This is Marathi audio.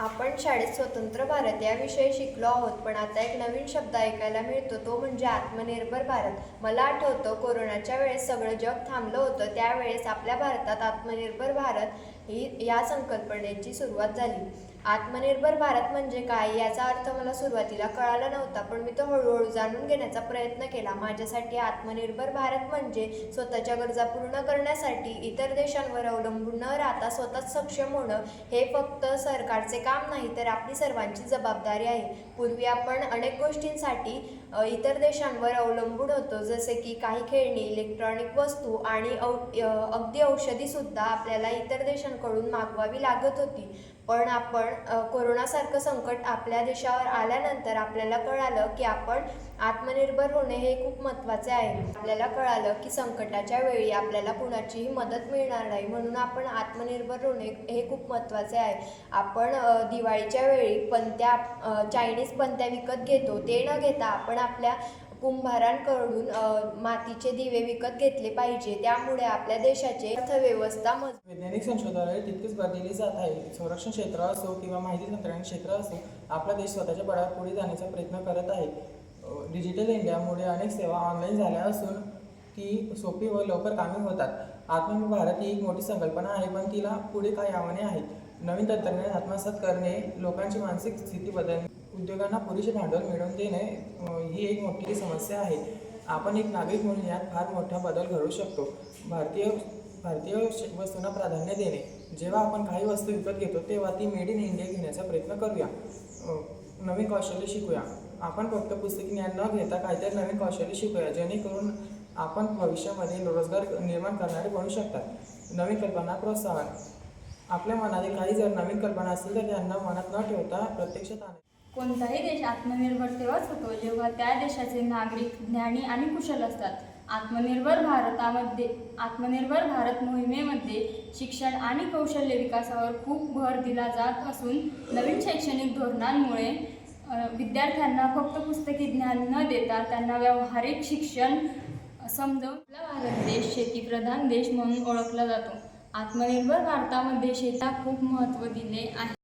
आपण शाळेत स्वतंत्र भारत या विषयी शिकलो आहोत, पण आता एक नवीन शब्द ऐकायला मिळतो, तो म्हणजे आत्मनिर्भर भारत. मला आठवतं कोरोनाच्या वेळेस सगळं जग थांबलं होतं, त्यावेळेस आपल्या भारतात आत्मनिर्भर भारत या संकल्पनेची सुरुवात झाली. आत्मनिर्भर भारत म्हणजे काय याचा अर्थ मला सुरुवातीला कळाला नव्हता, पण मी तो हळूहळू जाणून घेण्याचा प्रयत्न केला. माझ्यासाठी आत्मनिर्भर भारत म्हणजे स्वतःच्या गरजा पूर्ण करण्यासाठी इतर देशांवर अवलंबून न राहता स्वतःच सक्षम होणं. हे फक्त सरकारचे काम नाही, तर आपली सर्वांची जबाबदारी आहे. पूर्वी आपण अनेक गोष्टींसाठी इतर देशांवर अवलंबून होतो, जसे की काही खेळणी, इलेक्ट्रॉनिक वस्तू आणि अगदी औषधीसुद्धा आपल्याला इतर देशांकडून मागवावी लागत होती. पण आपण कोरोनासारखं संकट आपल्या देशावर आल्यानंतर आपल्याला कळालं की आपण आत्मनिर्भर होणे हे खूप महत्त्वाचे आहे. आपल्याला कळालं की संकटाच्या वेळी आपल्याला कुणाचीही मदत मिळणार नाही, म्हणून आपण आत्मनिर्भर होणे हे खूप महत्त्वाचे आहे. आपण दिवाळीच्या वेळी चायनीज पणत्या विकत घेतो, ते न घेता आपण आपल्या कुंभारांकडून मातीचे दिवे विकत घेतले पाहिजे. त्यामुळे आपल्या देशाची अर्थव्यवस्था वैज्ञानिक संशोधनाला तितकीच भर दिली जात आहे. संरक्षण क्षेत्र असो किंवा माहिती तंत्रज्ञान क्षेत्र असो, आपला देश स्वतःच्या बळावर पुढे जाण्याचा प्रयत्न करत आहे. डिजिटल इंडियामुळे अनेक सेवा ऑनलाईन झाल्या असून ती सोपी व लवकर कामे होतात. आत्मनिर्भर भारत ही एक मोठी संकल्पना आहे, पण तिला पुढे काही आव्हाने आहेत. नवीन तंत्रज्ञान आत्मसात करणे, लोकांची मानसिक स्थिती बदलणे, उद्योगांना पुरेसे भांडवल मिळवून देणे ही एक मोठी समस्या आहे. आपण एक नागरिक म्हणून यात फार मोठा बदल घडवू शकतो. भारतीय वस्तूंना प्राधान्य देणे. जेव्हा आपण काही वस्तू विकत घेतो तेव्हा ती मेड इन इंडिया घेण्याचा प्रयत्न करूया. नवीन कौशल्य शिकूया. आपण फक्त पुस्तकी ज्ञान न घेता काहीतरी नवीन कौशल्य शिकूया, जेणेकरून आपण भविष्यामध्ये रोजगार निर्माण करणारे बनू शकतात. नवीन कल्पना प्रोत्साहन. आपल्या मनातील काही जर नवीन कल्पना असतील तर त्यांना मनात न ठेवता प्रत्यक्षात आणा. कोणताही देश आत्मनिर्भर तेव्हाच होतो जेव्हा त्या देशाचे नागरिक ज्ञानी आणि कुशल असतात. आत्मनिर्भर भारत मोहिमेमध्ये शिक्षण आणि कौशल्य विकासावर खूप भर दिला जात असून नवीन शैक्षणिक धोरणांमुळे विद्यार्थ्यांना फक्त पुस्तकी ज्ञान न देता त्यांना व्यावहारिक शिक्षण समजावून आपला भारत देश शेतीप्रधान देश म्हणून ओळखला जातो. आत्मनिर्भर भारतामध्ये शेतीला खूप महत्त्व दिले आहे.